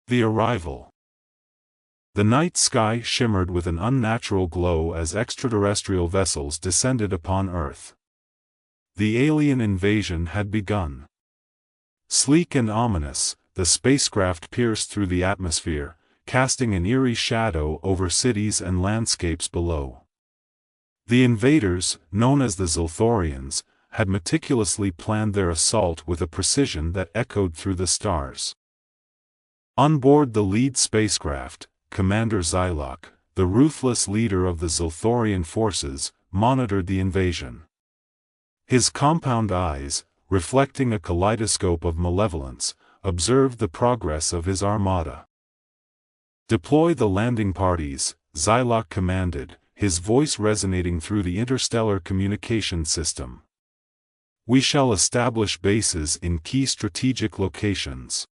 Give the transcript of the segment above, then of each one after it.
The arrival. The night sky shimmered with an unnatural glow as extraterrestrial vessels descended upon Earth. The alien invasion had begun. Sleek and ominous, the spacecraft pierced through the atmosphere, casting an eerie shadow over cities and landscapes below. The invaders, known as the Zilthorians, had meticulously planned their assault with a precision that echoed through the stars. On board the lead spacecraft, Commander Zilok, the ruthless leader of the Zilthorian forces, monitored the invasion. His compound eyes, reflecting a kaleidoscope of malevolence, observed the progress of his armada. "Deploy the landing parties," Zilok commanded, his voice resonating through the interstellar communication system. "We shall establish bases in key strategic locations."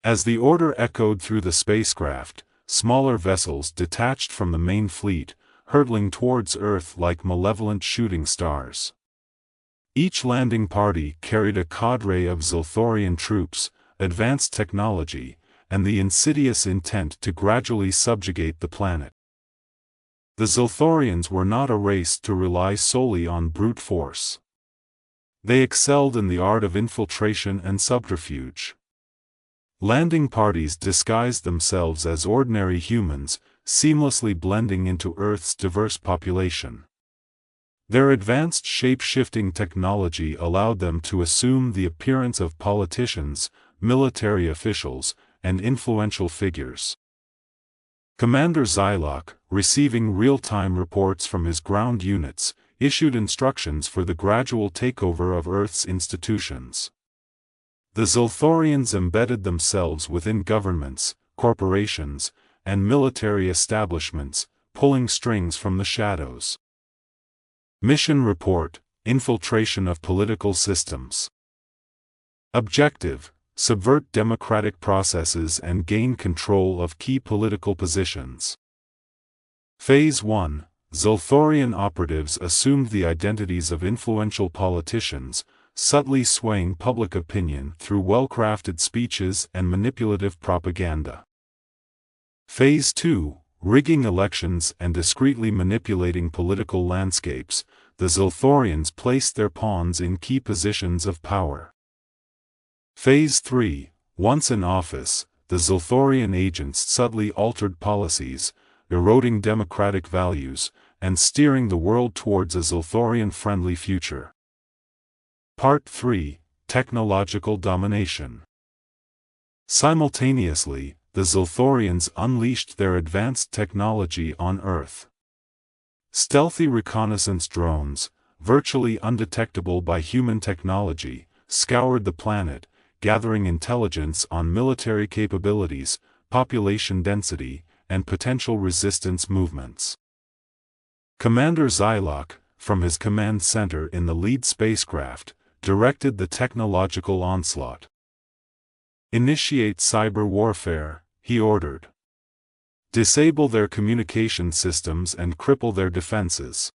As the order echoed through the spacecraft, smaller vessels detached from the main fleet, hurtling towards Earth like malevolent shooting stars. Each landing party carried a cadre of Zilthorian troops, advanced technology, and the insidious intent to gradually subjugate the planet. The Zilthorians were not a race to rely solely on brute force. They excelled in the art of infiltration and subterfuge. Landing parties disguised themselves as ordinary humans, seamlessly blending into Earth's diverse population. Their advanced shape-shifting technology allowed them to assume the appearance of politicians, military officials, and influential figures. Commander Zilok, receiving real-time reports from his ground units, issued instructions for the gradual takeover of Earth's institutions. The Zilthorians embedded themselves within governments, corporations, and military establishments, pulling strings from the shadows. Mission Report: Infiltration of Political Systems. Objective: subvert democratic processes and gain control of key political positions. Phase 1: Zilthorian operatives assumed the identities of influential politicians, subtly swaying public opinion through well-crafted speeches and manipulative propaganda. Phase 2: rigging elections and discreetly manipulating political landscapes, the Zilthorians placed their pawns in key positions of power. Phase 3: once in office, the Zilthorian agents subtly altered policies, eroding democratic values, and steering the world towards a Zilthorian-friendly future. Part 3: Technological Domination. Simultaneously, the Zilthorians unleashed their advanced technology on Earth. Stealthy reconnaissance drones, virtually undetectable by human technology, scoured the planet, gathering intelligence on military capabilities, population density, and potential resistance movements. Commander Zilok, from his command center in the lead spacecraft, directed the technological onslaught. "Initiate cyber warfare," he ordered. "Disable their communication systems and cripple their defenses."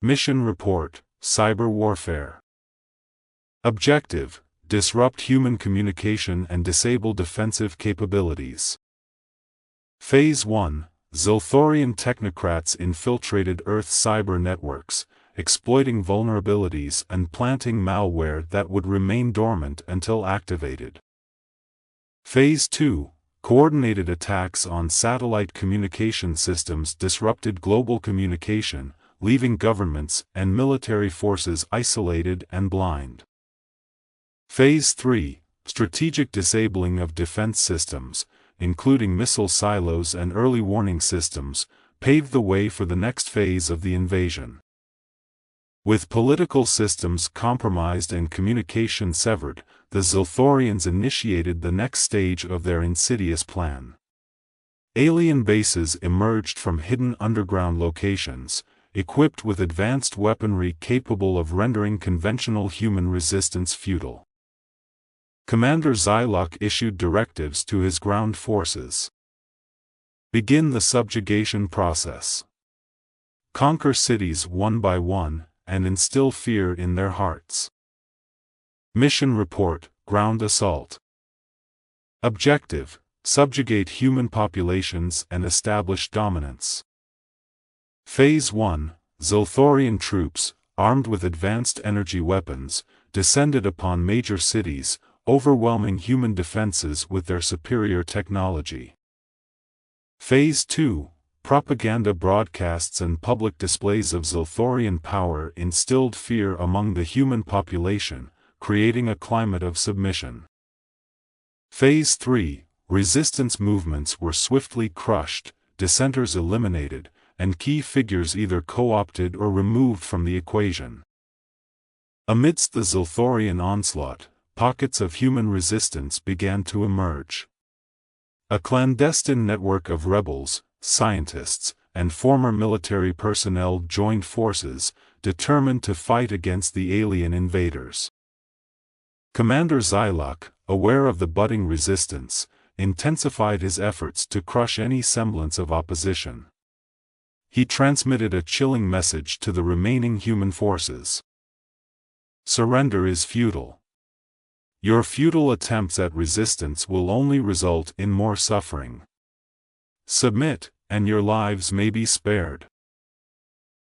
Mission Report: Cyber Warfare. Objective: disrupt human communication and disable defensive capabilities. Phase 1: Zilthorian technocrats infiltrated Earth's cyber networks, exploiting vulnerabilities and planting malware that would remain dormant until activated. Phase 2: coordinated attacks on satellite communication systems disrupted global communication, leaving governments and military forces isolated and blind. Phase 3: strategic disabling of defense systems, including missile silos and early warning systems, paved the way for the next phase of the invasion. With political systems compromised and communication severed, the Zilthorians initiated the next stage of their insidious plan. Alien bases emerged from hidden underground locations, equipped with advanced weaponry capable of rendering conventional human resistance futile. Commander Zilok issued directives to his ground forces. Begin the subjugation process. Conquer cities one by one, and instill fear in their hearts. Mission Report: Ground Assault. Objective: subjugate human populations and establish dominance. Phase 1: Zilthorian troops, armed with advanced energy weapons, descended upon major cities, overwhelming human defenses with their superior technology. Phase 2: propaganda broadcasts and public displays of Zilthorian power instilled fear among the human population, creating a climate of submission. Phase 3: resistance movements were swiftly crushed, dissenters eliminated, and key figures either co-opted or removed from the equation. Amidst the Zilthorian onslaught, pockets of human resistance began to emerge. A clandestine network of rebels, scientists, and former military personnel joined forces, determined to fight against the alien invaders. Commander Zilok, aware of the budding resistance, intensified his efforts to crush any semblance of opposition. He transmitted a chilling message to the remaining human forces. Surrender is futile. Your futile attempts at resistance will only result in more suffering. Submit, and your lives may be spared.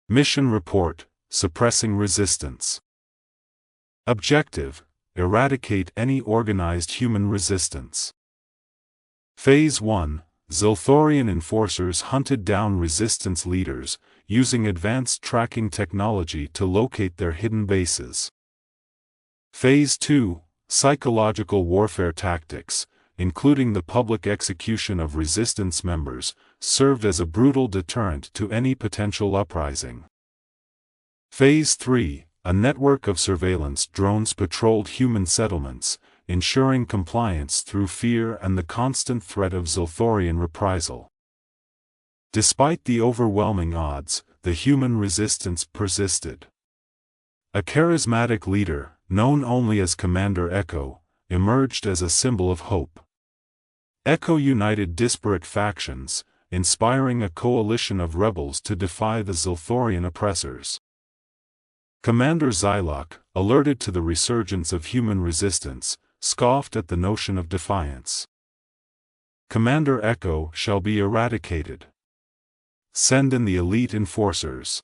Mission report: suppressing resistance. Objective: eradicate any organized human resistance. Phase 1: Zilthorian enforcers hunted down resistance leaders, using advanced tracking technology to locate their hidden bases. Phase 2: psychological warfare tactics, including the public execution of resistance members, served as a brutal deterrent to any potential uprising. Phase 3: a network of surveillance drones patrolled human settlements, ensuring compliance through fear and the constant threat of Zilthorian reprisal. Despite the overwhelming odds, the human resistance persisted. A charismatic leader, known only as Commander Echo, emerged as a symbol of hope. Echo united disparate factions, inspiring a coalition of rebels to defy the Zilthorian oppressors. Commander Zilok, alerted to the resurgence of human resistance, scoffed at the notion of defiance. Commander Echo shall be eradicated. Send in the elite enforcers.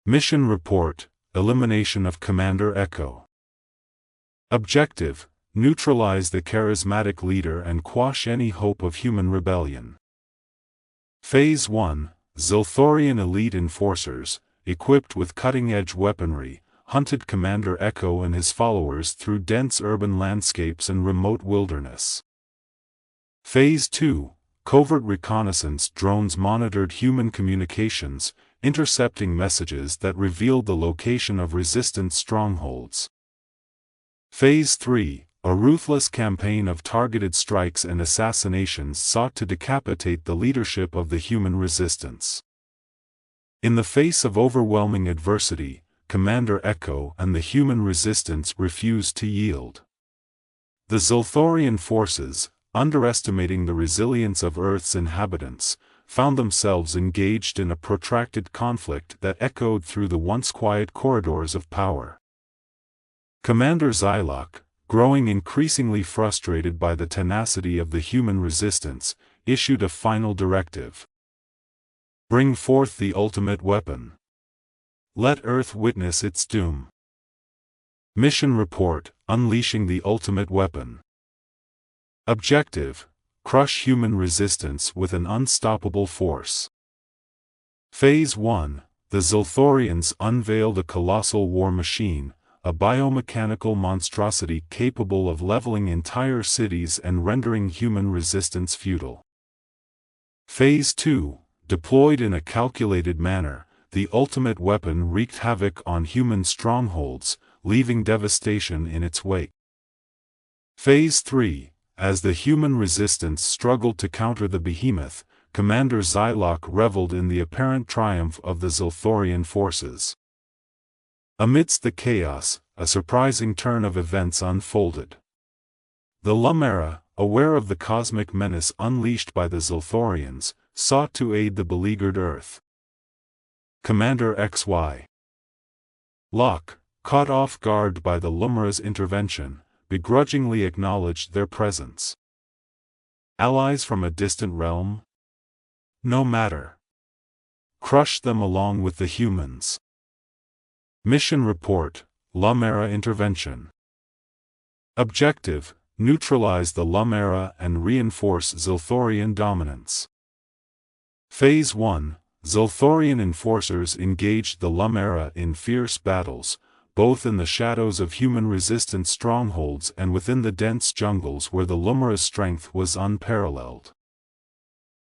Mission report: elimination of Commander Echo. Objective: neutralize the charismatic leader and quash any hope of human rebellion. Phase 1: Zilthorian elite enforcers, equipped with cutting-edge weaponry, hunted Commander Echo and his followers through dense urban landscapes and remote wilderness. Phase 2: covert reconnaissance drones monitored human communications, intercepting messages that revealed the location of resistance strongholds. Phase 3: a ruthless campaign of targeted strikes and assassinations sought to decapitate the leadership of the human resistance. In the face of overwhelming adversity, Commander Echo and the human resistance refused to yield. The Zilthorian forces, underestimating the resilience of Earth's inhabitants, found themselves engaged in a protracted conflict that echoed through the once quiet corridors of power. Commander Zilok, growing increasingly frustrated by the tenacity of the human resistance, issued a final directive. Bring forth the ultimate weapon. Let Earth witness its doom. Mission report: unleashing the ultimate weapon. Objective: crush human resistance with an unstoppable force. Phase 1: the Zilthorians unveiled a colossal war machine, a biomechanical monstrosity capable of leveling entire cities and rendering human resistance futile. Phase 2: deployed in a calculated manner, the ultimate weapon wreaked havoc on human strongholds, leaving devastation in its wake. Phase 3: as the human resistance struggled to counter the behemoth, Commander Zilok reveled in the apparent triumph of the Zilthorian forces. Amidst the chaos, a surprising turn of events unfolded. The Lumera, aware of the cosmic menace unleashed by the Zilthorians, sought to aid the beleaguered Earth. Commander HFY Locke, caught off guard by the Lumera's intervention, begrudgingly acknowledged their presence. Allies from a distant realm? No matter. Crush them along with the humans. Mission Report, Lumera Intervention. Objective: neutralize the Lumera and reinforce Zilthorian dominance. Phase 1, Zilthorian enforcers engaged the Lumera in fierce battles, both in the shadows of human resistance strongholds and within the dense jungles where the Lumera's strength was unparalleled.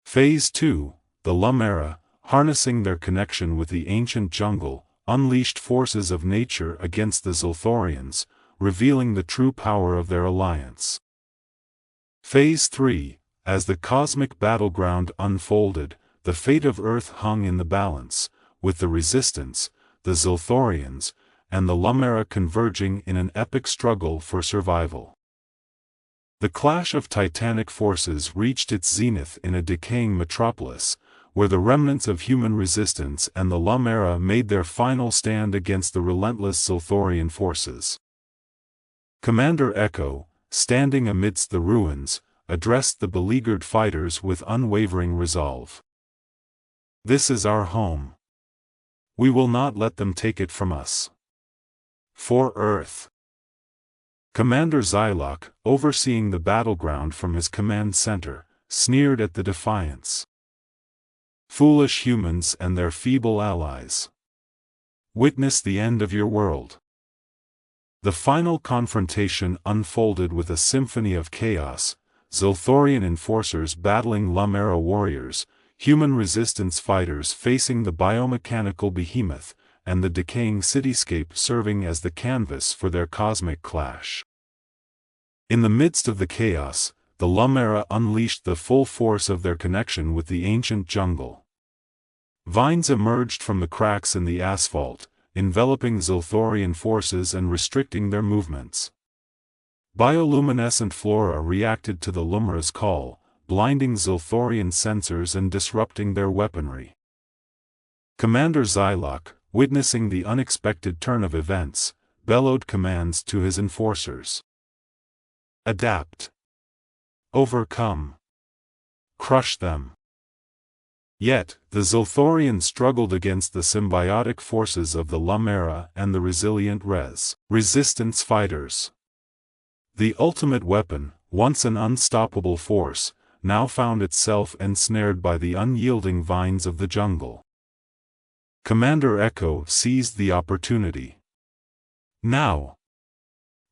Phase 2, the Lumera, harnessing their connection with the ancient jungle, unleashed forces of nature against the Zilthorians, revealing the true power of their alliance. Phase 3, as the cosmic battleground unfolded, the fate of Earth hung in the balance, with the Resistance, the Zilthorians, and the Lumera converging in an epic struggle for survival. The clash of titanic forces reached its zenith in a decaying metropolis, where the remnants of human resistance and the Lumera made their final stand against the relentless Zilthorian forces. Commander Echo, standing amidst the ruins, addressed the beleaguered fighters with unwavering resolve. "This is our home. We will not let them take it from us. For Earth." Commander Zilok, overseeing the battleground from his command center, sneered at the defiance. "Foolish humans and their feeble allies. Witness the end of your world." The final confrontation unfolded with a symphony of chaos, Zilthorian enforcers battling Lumera warriors, human resistance fighters facing the biomechanical behemoth, and the decaying cityscape serving as the canvas for their cosmic clash. In the midst of the chaos, the Lumera unleashed the full force of their connection with the ancient jungle. Vines emerged from the cracks in the asphalt, enveloping Zilthorian forces and restricting their movements. Bioluminescent flora reacted to the Lumera's call, blinding Zilthorian sensors and disrupting their weaponry. Commander Zilok, witnessing the unexpected turn of events, bellowed commands to his enforcers. "Adapt. Overcome. Crush them." Yet, the Zilthorians struggled against the symbiotic forces of the Lumera and the resilient resistance fighters. The ultimate weapon, once an unstoppable force, now found itself ensnared by the unyielding vines of the jungle. Commander Echo seized the opportunity. "Now!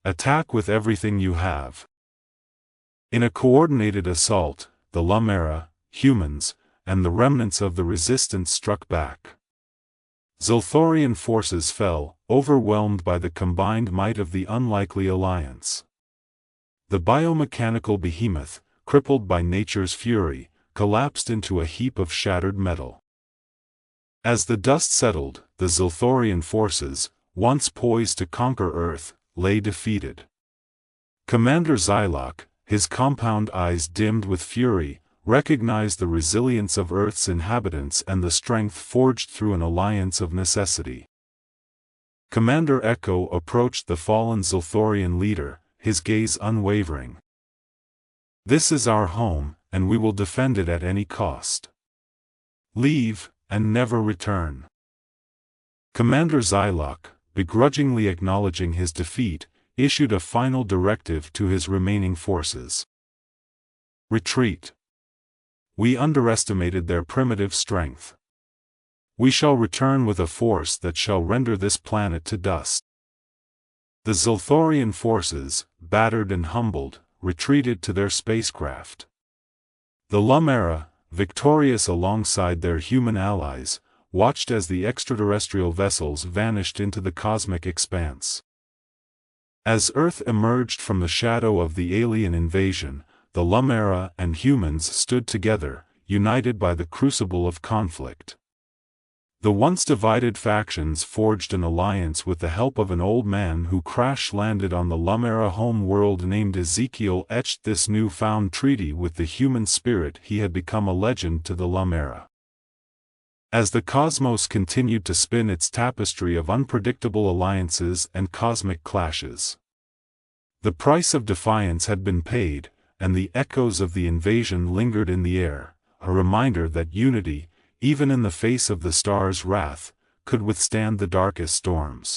Attack with everything you have." In a coordinated assault, the Lumera, humans, and the remnants of the resistance struck back. Zilthorian forces fell, overwhelmed by the combined might of the unlikely alliance. The biomechanical behemoth, crippled by nature's fury, collapsed into a heap of shattered metal. As the dust settled, the Zilthorian forces, once poised to conquer Earth, lay defeated. Commander Zilok, his compound eyes dimmed with fury, recognized the resilience of Earth's inhabitants and the strength forged through an alliance of necessity. Commander Echo approached the fallen Zilthorian leader, his gaze unwavering. "This is our home, and we will defend it at any cost. Leave, and never return." Commander Zilok, begrudgingly acknowledging his defeat, issued a final directive to his remaining forces. "Retreat. We underestimated their primitive strength. We shall return with a force that shall render this planet to dust." The Zilthorian forces, battered and humbled, retreated to their spacecraft. The Lumera, victorious alongside their human allies, watched as the extraterrestrial vessels vanished into the cosmic expanse. As Earth emerged from the shadow of the alien invasion, the Lumera and humans stood together, united by the crucible of conflict. The once divided factions forged an alliance with the help of an old man who crash-landed on the Lumera home world named Ezekiel. Etched this new-found treaty with the human spirit, he had become a legend to the Lumera. As the cosmos continued to spin its tapestry of unpredictable alliances and cosmic clashes, the price of defiance had been paid, and the echoes of the invasion lingered in the air, a reminder that unity, even in the face of the stars' wrath, could withstand the darkest storms.